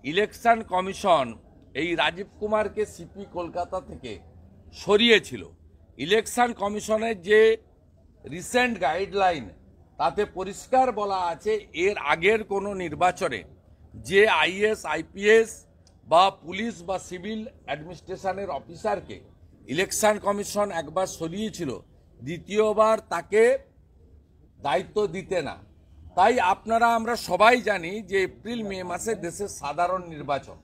Election commission এই রাজীব কুমারকে CP Kolkata থেকে সরিয়েছিল। ইলেকশন কমিশনের যে রিসেন্ট গাইডলাইন তাতে পরিষ্কার বলা আছে এর আগের কোনো নির্বাচনে যে আইএস আইপিএস বা পুলিশ বা সিভিল অ্যাডমিনিস্ট্রেশনের অফিসারকে ইলেকশন কমিশন একবার সরিয়েছিল, দ্বিতীয়বার তাকে দায়িত্ব দিতে না। তাই আমরা সবাই জানি যে এপ্রিল মে মাসে দেশের সাধারণ নির্বাচন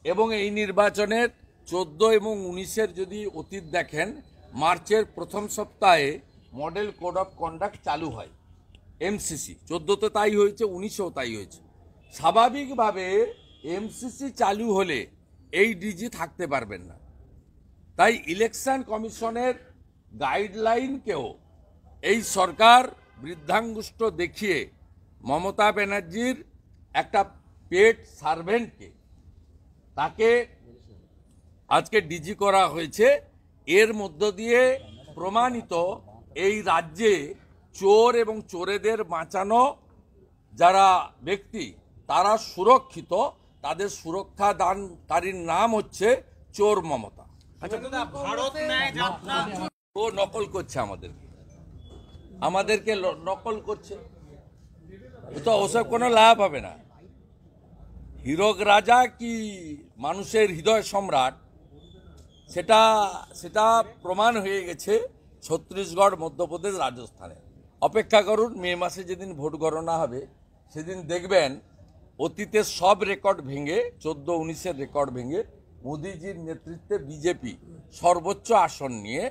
এবং এই নির্বাচনের 14 এবং 19-এর যদি অতীত দেখেন, মার্চের প্রথম সপ্তাহে মডেল কোড অফ কন্ডাক্ট চালু হয় এমসিসি। 14তে তাই হয়েছে, 19এও তাই হয়েছে। স্বাভাবিকভাবে এমসিসি চালু হলে এই ডিজি থাকতে পারবেন না। তাই ইলেকশন কমিশনের গাইডলাইনকেও এই সরকার বৃদ্ধাঙ্গুষ্ঠ দেখিয়ে মমতা ব্যানার্জির একটা পেট সার্ভেন্টকে তাকে আজকে ডিজি করা হয়েছে। এর মধ্য দিয়ে প্রমাণিত এই রাজ্যে চোর এবং চোরেদের বাঁচানো যারা ব্যক্তি তারা সুরক্ষিত, তাদের সুরক্ষা দানকারীর নাম হচ্ছে চোর মমতা। ও নকল করছে আমাদেরকে নকল করছে, তো ওসব কোনো লাভ হবে না। হীরক রাজা কি মানুষের হৃদয় সম্রাট সেটা প্রমাণ হয়ে গেছে ছত্তিশগড়, মধ্যপ্রদেশ, রাজস্থানে। অপেক্ষা করুন, মে মাসে যেদিন ভোট গণনা হবে সেদিন দেখবেন অতীতের সব রেকর্ড ভেঙে, 14-19-এর রেকর্ড ভেঙে মোদিজির নেতৃত্বে বিজেপি সর্বোচ্চ আসন নিয়ে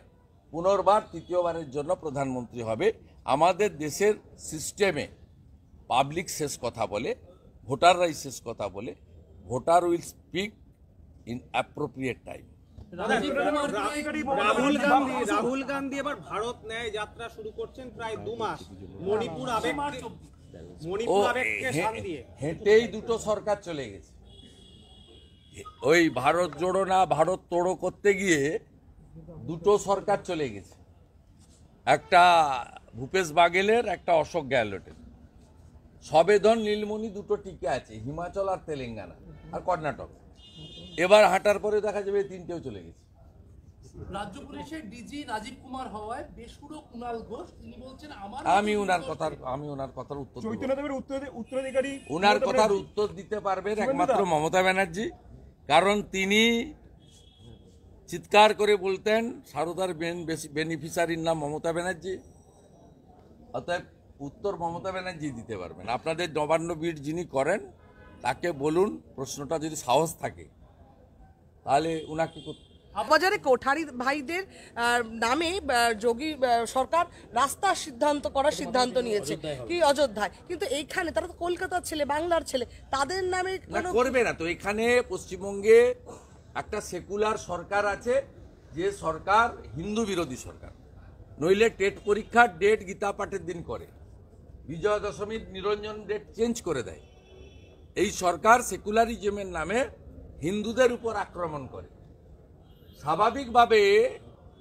পুনর্বার তৃতীয়বারের জন্য প্রধানমন্ত্রী হবে। আমাদের দেশের সিস্টেমে পাবলিক শেষ কথা বলে, ভোটাররাই শেষ কথা বলে। Voter will speak in appropriate time. Rahul Gandhi এবার ভারত ন্যায় যাত্রা শুরু করছেন প্রায় 2 মাস। হেঁটেই দুটো সরকার চলে গেছে। ওই ভারত জোড়ো না ভারত তোড়ো করতে গিয়ে দুটো সরকার চলে গেছে, একটা ভূপেশ বাঘেলের, একটা অশোক গেহলোটের। সবেধন নীলমণি দুটো টিকে আছে, হিমাচল আর তেলেঙ্গানা আর কর্ণাটক। এবার হাঁটার পরে দেখা যাবে তিনটেও চলে গেছে। রাজ্য পুলিশের ডিজি রাজীব কুমার হওয়ায় বেসুরো কুণাল ঘোষ তিনি বলছেন আমি ওনার কথার উত্তর দিতে পারবেন একমাত্র মমতা ব্যানার্জি। কারণ তিনি চিৎকার করে বলতেন সারদার বেনিফিশিয়ারির নাম মমতা ব্যানার্জি। অতএব উত্তর মমতা ব্যানার্জি দিতে পারবেন। আপনাদের নবান্ন বিট যিনি করেন তাকে বলুন, প্রশ্নটা যদি সাহস থাকে তাহলে উনাকে বাজারে কোঠারি ভাইদের নামে যোগী সরকার রাস্তার সিদ্ধান্ত নিয়েছে কি অযোধ্যায়, কিন্তু এইখানে তারা তো কলকাতার ছেলে, বাংলার ছেলে, তাদের নামে করবে না। তো এখানে পশ্চিমবঙ্গে একটা সেকুলার সরকার আছে, যে সরকার হিন্দু বিরোধী সরকার। নইলে টেট পরীক্ষার ডেট গীতা পাঠের দিন করে, বিজয়া দশমীর নিরঞ্জন ডেট চেঞ্জ করে দেয়। এই সরকার সেকুলারিজমের নামে হিন্দুদের উপর আক্রমণ করে। স্বাভাবিকভাবে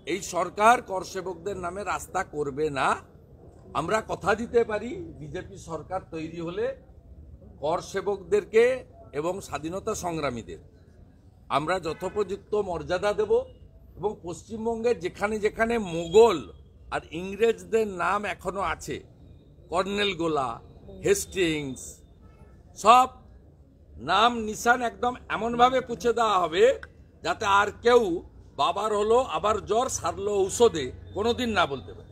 এই সরকার করসেবকদের নামে রাস্তা করবে না। আমরা কথা দিতে পারি, বিজেপি সরকার তৈরি হলে করসেবকদেরকে এবং স্বাধীনতা সংগ্রামীদের আমরা যথোপযুক্ত মর্যাদা দেব। এবং পশ্চিমবঙ্গের যেখানে যেখানে মোগল আর ইংরেজদের নাম এখনো আছে, কর্নেল গোলা, হেস্টিংস, সব নাম নিশান একদম এমনভাবে পুছে দেওয়া হবে যাতে আর কেউ বাবার হলো আবার জ্বর সারলো ঔষধে কোনোদিন না বলতে পারে।